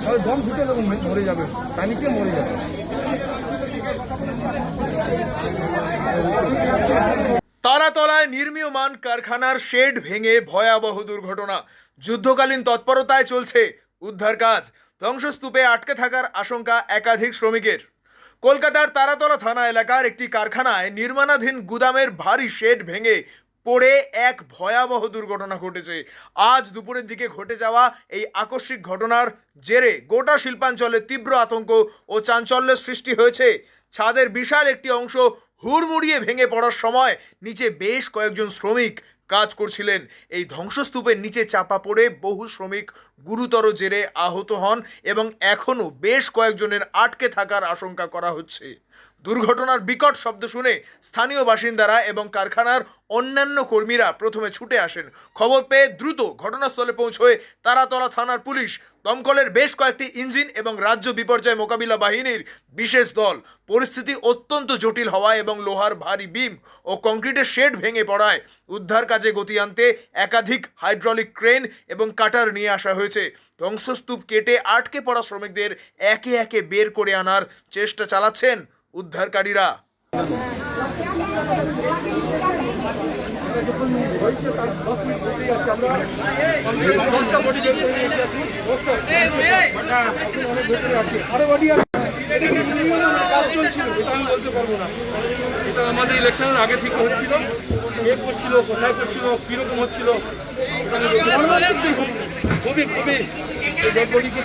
দম ঘুটে মরে যাবে, পানিকে মরে যাবে। তারাতলায় নির্মীয়মান কারখানার শেড ভেঙে ভয়াবহ দুর্ঘটনা। যুদ্ধকালীন তৎপরতায় চলছে উদ্ধার কাজ। ধ্বংসস্তূপে আটকে থাকার আশঙ্কা একাধিক শ্রমিকের। কলকাতার তারাতলা থানা এলাকার একটি কারখানায় নির্মাণাধীন গুদামের ভারী শেড ভেঙে পড়ে এক ভয়াবহ দুর্ঘটনা ঘটেছে। আজ দুপুরের দিকে ঘটে যাওয়া এই আকস্মিক ঘটনার জেরে গোটা শিল্পাঞ্চলে তীব্র আতঙ্ক ও চাঞ্চল্যের সৃষ্টি হয়েছে। ছাদের বিশাল একটি অংশ হুড়মুড়িয়ে ভেঙে পড়ার সময় নিচে বেশ কয়েকজন শ্রমিক কাজ করছিলেন। এই ধ্বংসস্তূপের নিচে চাপা পড়ে বহু শ্রমিক গুরুতর জেরে আহত হন এবং এখনও বেশ কয়েকজনের আটকে থাকার আশঙ্কা করা হচ্ছে। দুর্ঘটনার বিকট শব্দ শুনে স্থানীয় বাসিন্দারা এবং কারখানার অন্যান্য কর্মীরা প্রথমে ছুটে আসেন। খবর পেয়ে দ্রুত ঘটনাস্থলে পৌঁছয় তারাতলা থানার পুলিশ, দমকলের বেশ কয়েকটি ইঞ্জিন এবং রাজ্য বিপর্যয় মোকাবিলা বাহিনীর বিশেষ দল। পরিস্থিতি অত্যন্ত জটিল হওয়ায় এবং লোহার ভারী বিম ও কংক্রিটের শেড ভেঙে পড়ায় উদ্ধার কাজে গতি আনতে একাধিক হাইড্রোলিক ক্রেন এবং কাটার নিয়ে আসা হয়েছে। ধ্বংসস্তূপ কেটে আটকে পড়া শ্রমিকদের একে একে বের করে আনার চেষ্টা চালাচ্ছেন উদ্ধারকারীরা। এটা আমাদের ইলেকশনের আগে থেকে হচ্ছিল, কে করছিল, কোথায় করছিল, কিরকম হচ্ছিল,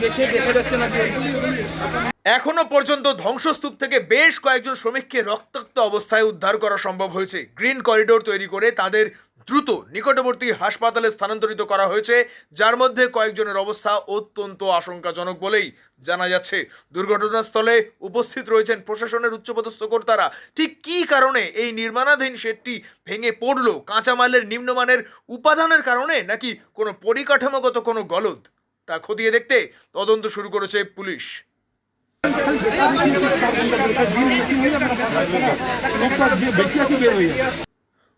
দেখে দেখা যাচ্ছে না। এখনো পর্যন্ত ধ্বংসস্তূপ থেকে বেশ কয়েকজন শ্রমিককে রক্তাক্ত অবস্থায় উদ্ধার করা সম্ভব হয়েছে। গ্রিন করিডোর তৈরি করে তাদের দ্রুত নিকটবর্তী হাসপাতালে স্থানান্তরিত করা হয়েছে, যার মধ্যে কয়েকজনের অবস্থা অত্যন্ত আশঙ্কাজনক বলেই জানা যাচ্ছে। দুর্ঘটনাস্থলে উপস্থিত রয়েছেন প্রশাসনের উচ্চপদস্থ কর্তারা। ঠিক কী কারণে এই নির্মাণাধীন শেডটি ভেঙে পড়লো? কাঁচামালের নিম্নমানের উপাদানের কারণে নাকি কোনো পরিকাঠামোগত কোনো গলদ, তা খতিয়ে দেখতে তদন্ত শুরু করেছে পুলিশ।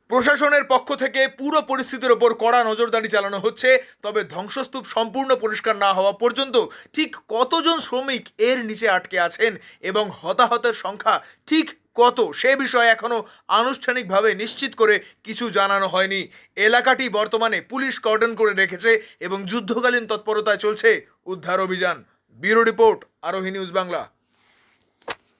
প্রশাসনের পক্ষ থেকে পুরো পরিস্থিতির ওপর কড়া নজরদারি চালানো হচ্ছে। তবে ধ্বংসস্তূপ সম্পূর্ণ পরিষ্কার না হওয়া পর্যন্ত ঠিক কতজন শ্রমিক এর নিচে আটকে আছেন এবং হতাহতের সংখ্যা ঠিক কত, সে বিষয়ে এখনও আনুষ্ঠানিকভাবে নিশ্চিত করে কিছু জানানো হয়নি। এলাকাটি বর্তমানে পুলিশ কর্ডন করে রেখেছে এবং যুদ্ধকালীন তৎপরতায় চলছে উদ্ধার অভিযান। ব্যুরো রিপোর্ট, আরোহী নিউজ বাংলা।